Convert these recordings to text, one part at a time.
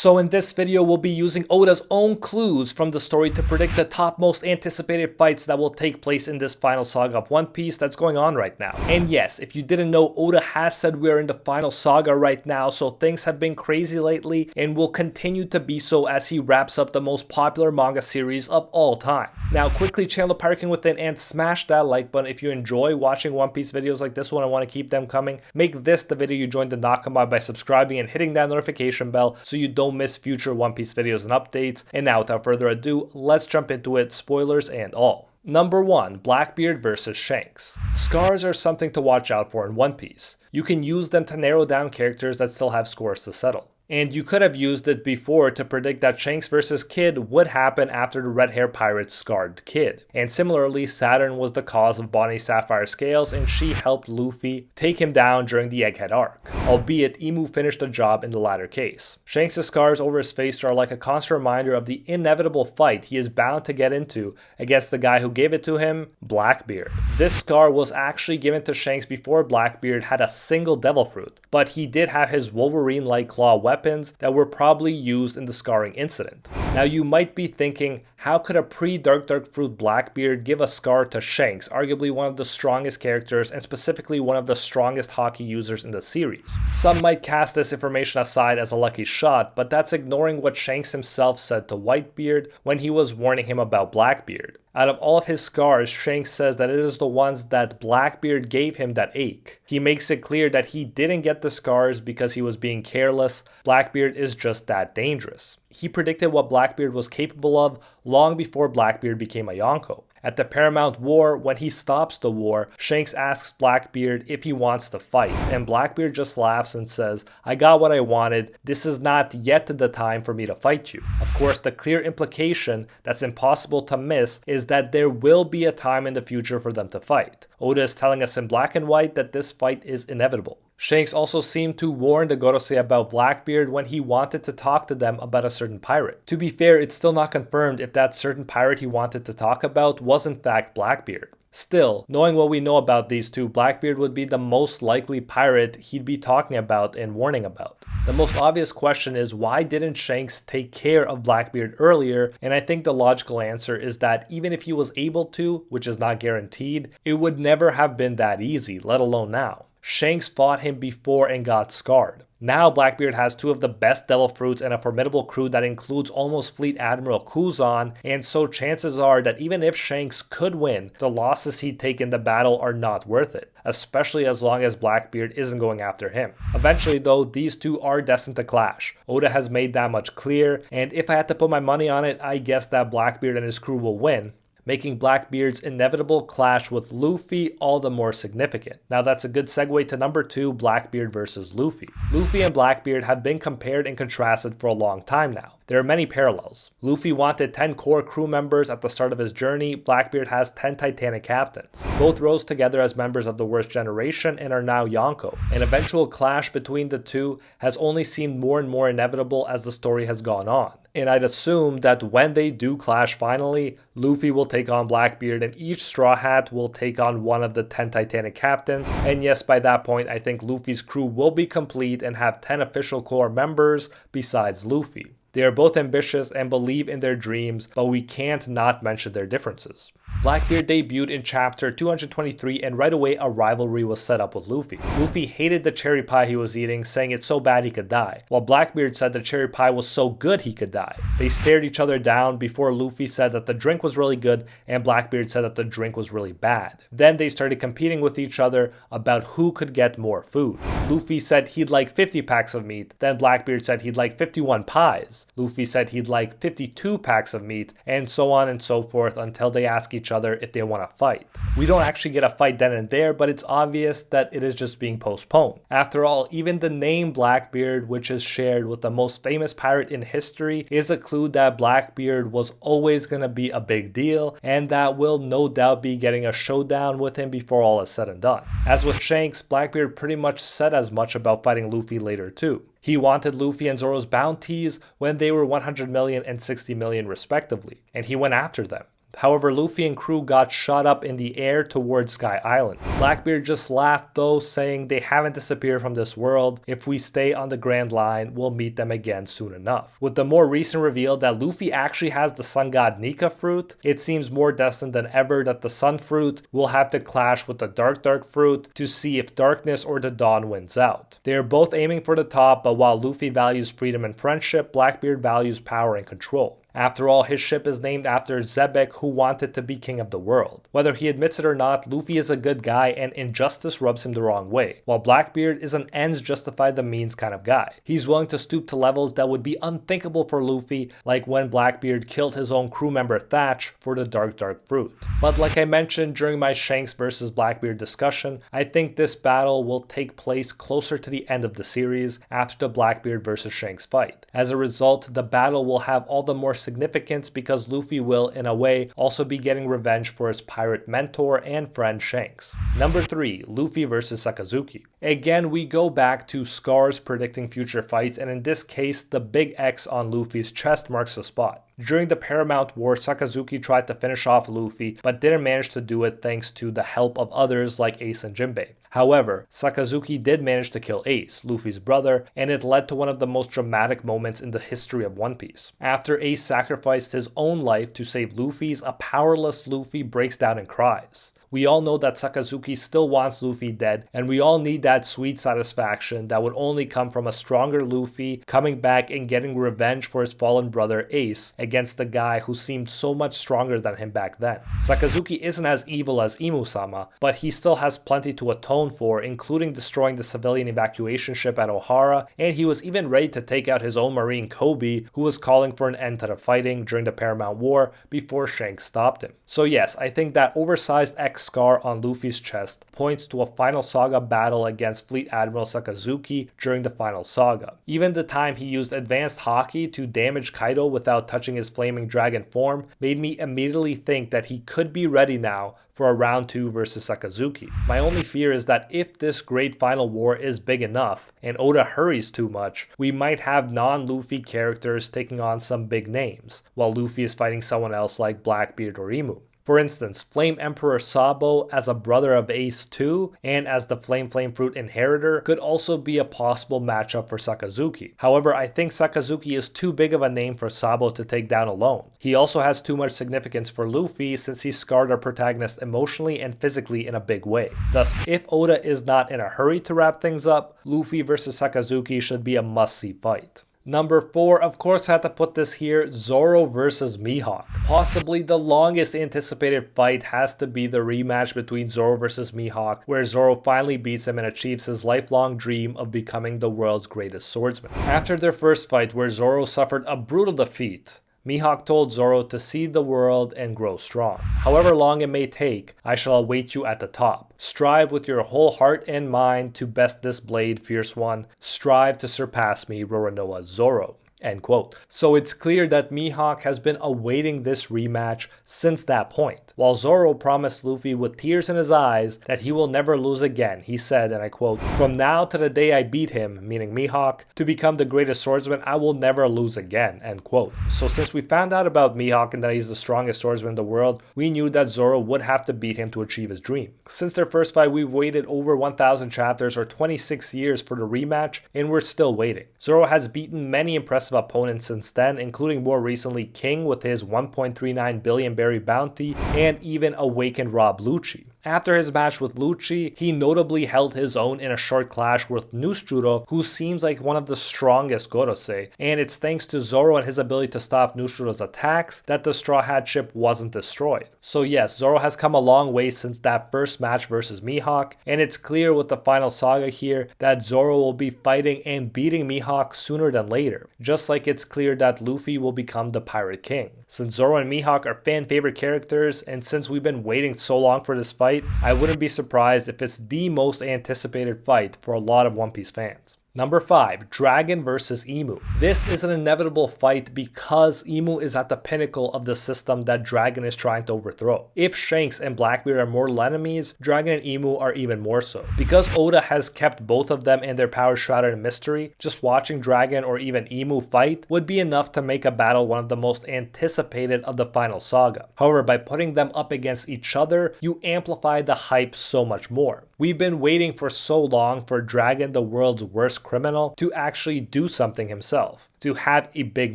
So in this video, we'll be using Oda's own clues from the story to predict the top most anticipated fights that will take place in this final saga of One Piece that's going on right now. And yes, if you didn't know, Oda has said we're in the final saga right now, so things have been crazy lately and will continue to be so as he wraps up the most popular manga series of all time. Now quickly channel the Pirate King Within and smash that like button if you enjoy watching One Piece videos like this one and want to keep them coming. Make this the video you join the Nakama by subscribing and hitting that notification bell so you don't miss future One Piece videos and updates. And now without further ado, let's jump into it, spoilers and all. Number 1. Blackbeard vs Shanks. Scars are something to watch out for in One Piece. You can use them to narrow down characters that still have scores to settle. And you could have used it before to predict that Shanks vs Kid would happen after the red hair pirates scarred Kid. And similarly, Saturn was the cause of Bonnie Sapphire's scales and she helped Luffy take him down during the Egghead arc, albeit Imu finished the job in the latter case. Shanks' scars over his face are like a constant reminder of the inevitable fight he is bound to get into against the guy who gave it to him, Blackbeard. This scar was actually given to Shanks before Blackbeard had a single devil fruit, but he did have his Wolverine-like claw weapons that were probably used in the scarring incident. Now you might be thinking, how could a pre-Dark Fruit Blackbeard give a scar to Shanks, arguably one of the strongest characters and specifically one of the strongest hockey users in the series? Some might cast this information aside as a lucky shot, but that's ignoring what Shanks himself said to Whitebeard when he was warning him about Blackbeard. Out of all of his scars, Shanks says that it is the ones that Blackbeard gave him that ache. He makes it clear that he didn't get the scars because he was being careless. Blackbeard is just that dangerous. He predicted what Blackbeard was capable of long before Blackbeard became a Yonko. At the Paramount War, when he stops the war, Shanks asks Blackbeard if he wants to fight, and Blackbeard just laughs and says, "I got what I wanted, this is not yet the time for me to fight you." Of course, the clear implication that's impossible to miss is that there will be a time in the future for them to fight. Oda is telling us in black and white that this fight is inevitable. Shanks also seemed to warn the Gorosei about Blackbeard when he wanted to talk to them about a certain pirate. To be fair, it's still not confirmed if that certain pirate he wanted to talk about was in fact Blackbeard. Still, knowing what we know about these two, Blackbeard would be the most likely pirate he'd be talking about and warning about. The most obvious question is, why didn't Shanks take care of Blackbeard earlier? And I think the logical answer is that even if he was able to, which is not guaranteed, it would never have been that easy, let alone now. Shanks fought him before and got scarred. Now Blackbeard has two of the best devil fruits and a formidable crew that includes almost Fleet Admiral Kuzan, and so chances are that even if Shanks could win, the losses he'd take in the battle are not worth it, especially as long as Blackbeard isn't going after him. Eventually though, these two are destined to clash. Oda has made that much clear, and if I had to put my money on it, I guess that Blackbeard and his crew will win, making Blackbeard's inevitable clash with Luffy all the more significant. Now that's a good segue to number 2, Blackbeard versus Luffy. Luffy and Blackbeard have been compared and contrasted for a long time now. There are many parallels. Luffy wanted 10 core crew members at the start of his journey. Blackbeard has 10 Titanic captains. Both rose together as members of the worst generation and are now Yonko. An eventual clash between the two has only seemed more and more inevitable as the story has gone on. And I'd assume that when they do clash finally, Luffy will take on Blackbeard and each Straw Hat will take on one of the 10 Titanic captains. And yes, by that point, I think Luffy's crew will be complete and have 10 official core members besides Luffy. They are both ambitious and believe in their dreams, but we can't not mention their differences. Blackbeard debuted in chapter 223 and right away a rivalry was set up with Luffy. Luffy hated the cherry pie he was eating, saying it's so bad he could die, while Blackbeard said the cherry pie was so good he could die. They stared each other down before Luffy said that the drink was really good and Blackbeard said that the drink was really bad. Then they started competing with each other about who could get more food. Luffy said he'd like 50 packs of meat, then Blackbeard said he'd like 51 pies. Luffy said he'd like 52 packs of meat, and so on and so forth until they ask each other if they want to fight. We don't actually get a fight then and there, but it's obvious that it is just being postponed. After all, even the name Blackbeard, which is shared with the most famous pirate in history, is a clue that Blackbeard was always going to be a big deal, and that we'll no doubt be getting a showdown with him before all is said and done. As with Shanks, Blackbeard pretty much said as much about fighting Luffy later too. He wanted Luffy and Zoro's bounties when they were 100 million and 60 million respectively, and he went after them. However, Luffy and crew got shot up in the air towards Sky Island. Blackbeard just laughed though, saying they haven't disappeared from this world. If we stay on the Grand Line, we'll meet them again soon enough. With the more recent reveal that Luffy actually has the Sun God Nika fruit, it seems more destined than ever that the Sun fruit will have to clash with the Dark fruit to see if darkness or the dawn wins out. They are both aiming for the top, but while Luffy values freedom and friendship, Blackbeard values power and control. After all, his ship is named after Zebek, who wanted to be king of the world. Whether he admits it or not, Luffy is a good guy and injustice rubs him the wrong way, while Blackbeard is an ends justify the means kind of guy. He's willing to stoop to levels that would be unthinkable for Luffy, like when Blackbeard killed his own crew member Thatch for the dark fruit. But like I mentioned during my Shanks versus Blackbeard discussion, I think this battle will take place closer to the end of the series after the Blackbeard versus Shanks fight. As a result, the battle will have all the more significance because Luffy will, in a way, also be getting revenge for his pirate mentor and friend Shanks. Number 3. Luffy versus Sakazuki. Again, we go back to scars predicting future fights, and in this case, the big X on Luffy's chest marks the spot. During the Paramount War, Sakazuki tried to finish off Luffy, but didn't manage to do it thanks to the help of others like Ace and Jinbei. However, Sakazuki did manage to kill Ace, Luffy's brother, and it led to one of the most dramatic moments in the history of One Piece. After Ace sacrificed his own life to save Luffy's, a powerless Luffy breaks down and cries. We all know that Sakazuki still wants Luffy dead, and we all need that sweet satisfaction that would only come from a stronger Luffy coming back and getting revenge for his fallen brother Ace against the guy who seemed so much stronger than him back then. Sakazuki isn't as evil as Imu-sama, but he still has plenty to atone for, including destroying the civilian evacuation ship at Ohara, and he was even ready to take out his own Marine Kobe, who was calling for an end to the fighting during the Paramount War before Shanks stopped him. So yes, I think that oversized X scar on Luffy's chest points to a final saga battle against Fleet Admiral Sakazuki during the final saga. Even the time he used advanced Haki to damage Kaido without touching his flaming dragon form made me immediately think that he could be ready now for a round 2 versus Sakazuki. My only fear is that if this great final war is big enough and Oda hurries too much, we might have non-Luffy characters taking on some big names, while Luffy is fighting someone else like Blackbeard or Imu. For instance, Flame Emperor Sabo as a brother of Ace 2 and as the Flame Fruit inheritor could also be a possible matchup for Sakazuki. However, I think Sakazuki is too big of a name for Sabo to take down alone. He also has too much significance for Luffy since he scarred our protagonist emotionally and physically in a big way. Thus, if Oda is not in a hurry to wrap things up, Luffy versus Sakazuki should be a must-see fight. Number 4, of course I had to put this here, Zoro versus Mihawk. Possibly the longest anticipated fight has to be the rematch between Zoro versus Mihawk, where Zoro finally beats him and achieves his lifelong dream of becoming the world's greatest swordsman. After their first fight, where Zoro suffered a brutal defeat, Mihawk told Zoro to see the world and grow strong. However long it may take, I shall await you at the top. Strive with your whole heart and mind to best this blade, fierce one. Strive to surpass me, Roronoa Zoro. End quote. So it's clear that Mihawk has been awaiting this rematch since that point. While Zoro promised Luffy with tears in his eyes that he will never lose again, he said, and I quote, "From now to the day I beat him," meaning Mihawk, "to become the greatest swordsman, I will never lose again." End quote. So since we found out about Mihawk and that he's the strongest swordsman in the world, we knew that Zoro would have to beat him to achieve his dream. Since their first fight, we've waited over 1,000 chapters or 26 years for the rematch, and we're still waiting. Zoro has beaten many impressive opponents since then, including more recently King with his 1.39 billion berry bounty, and even awakened Rob Lucci. After his match with Lucci, he notably held his own in a short clash with Nusjuro, who seems like one of the strongest Gorosei, and it's thanks to Zoro and his ability to stop Nusjuro's attacks that the Straw Hat ship wasn't destroyed. So yes, Zoro has come a long way since that first match versus Mihawk, and it's clear with the final saga here that Zoro will be fighting and beating Mihawk sooner than later, just like it's clear that Luffy will become the Pirate King. Since Zoro and Mihawk are fan favorite characters, and since we've been waiting so long for this fight, I wouldn't be surprised if it's the most anticipated fight for a lot of One Piece fans. Number 5, Dragon versus Emu. This is an inevitable fight because Emu is at the pinnacle of the system that Dragon is trying to overthrow. If Shanks and Blackbeard are mortal enemies, Dragon and Emu are even more so. Because Oda has kept both of them and their powers shrouded in mystery, just watching Dragon or even Emu fight would be enough to make a battle one of the most anticipated of the final saga. However, by putting them up against each other, you amplify the hype so much more. We've been waiting for so long for Dragon, the world's worst criminal, to actually do something himself, to have a big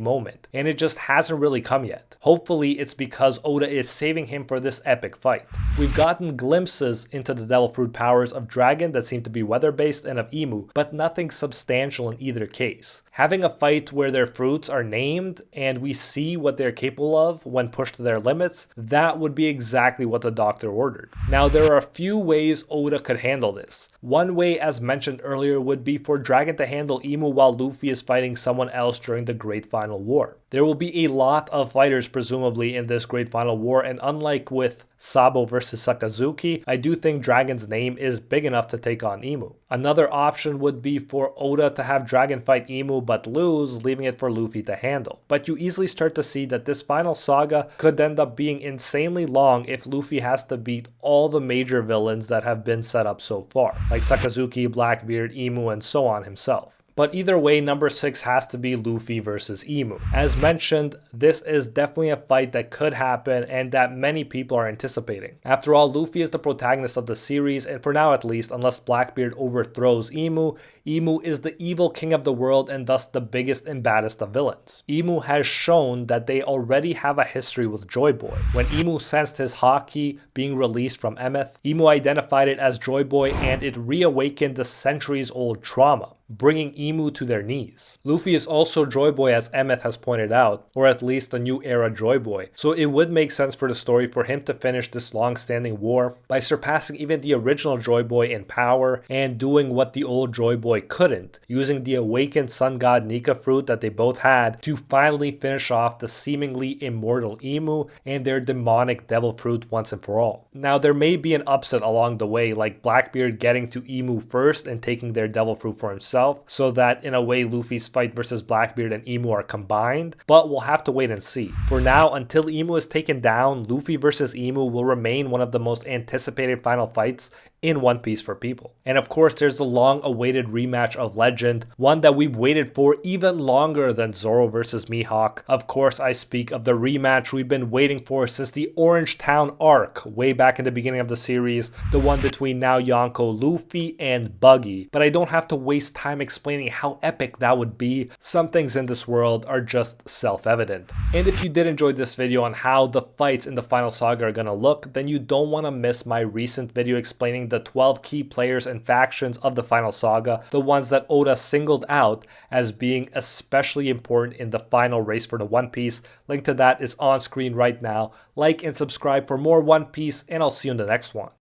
moment, and it just hasn't really come yet. Hopefully it's because Oda is saving him for this epic fight. We've gotten glimpses into the Devil Fruit powers of Dragon that seem to be weather-based and of Emu, but nothing substantial in either case. Having a fight where their fruits are named and we see what they're capable of when pushed to their limits, that would be exactly what the doctor ordered. Now there are a few ways Oda could handle this. One way, as mentioned earlier, would be for Dragon to handle Emu while Luffy is fighting someone else during the Great Final War. There will be a lot of fighters presumably in this Great Final War, and unlike with Sabo versus Sakazuki, I do think Dragon's name is big enough to take on Emu. Another option would be for Oda to have Dragon fight Emu but lose, leaving it for Luffy to handle. But you easily start to see that this final saga could end up being insanely long if Luffy has to beat all the major villains that have been set up so far, like Sakazuki, Blackbeard, Emu, and so on himself. But either way, number 6 has to be Luffy versus Emu. As mentioned, this is definitely a fight that could happen and that many people are anticipating. After all, Luffy is the protagonist of the series, and for now at least, unless Blackbeard overthrows Emu, Emu is the evil king of the world and thus the biggest and baddest of villains. Emu has shown that they already have a history with Joy Boy. When Emu sensed his haki being released from Emeth, Emu identified it as Joy Boy and it reawakened the centuries-old trauma, bringing Emu to their knees. Luffy is also Joy Boy, as Emeth has pointed out, or at least a new era Joy Boy, so it would make sense for the story for him to finish this long-standing war by surpassing even the original Joy Boy in power and doing what the old Joy Boy couldn't, using the awakened Sun God Nika fruit that they both had to finally finish off the seemingly immortal Emu and their demonic devil fruit once and for all. Now there may be an upset along the way, like Blackbeard getting to Emu first and taking their devil fruit for himself, so that in a way Luffy's fight versus Blackbeard and Emu are combined, but we'll have to wait and see. For now, until Emu is taken down, Luffy versus Emu will remain one of the most anticipated final fights in One Piece for people. And of course, there's the long-awaited rematch of Legend, one that we've waited for even longer than Zoro versus Mihawk. Of course, I speak of the rematch we've been waiting for since the Orange Town arc, way back in the beginning of the series, the one between now Yonko, Luffy, and Buggy. But I don't have to waste time explaining how epic that would be. Some things in this world are just self-evident. And if you did enjoy this video on how the fights in the final saga are gonna look, then you don't want to miss my recent video explaining the 12 key players and factions of the final saga, the ones that Oda singled out as being especially important in the final race for the One Piece. Link to that is on screen right now. Like and subscribe for more One Piece, and I'll see you in the next one.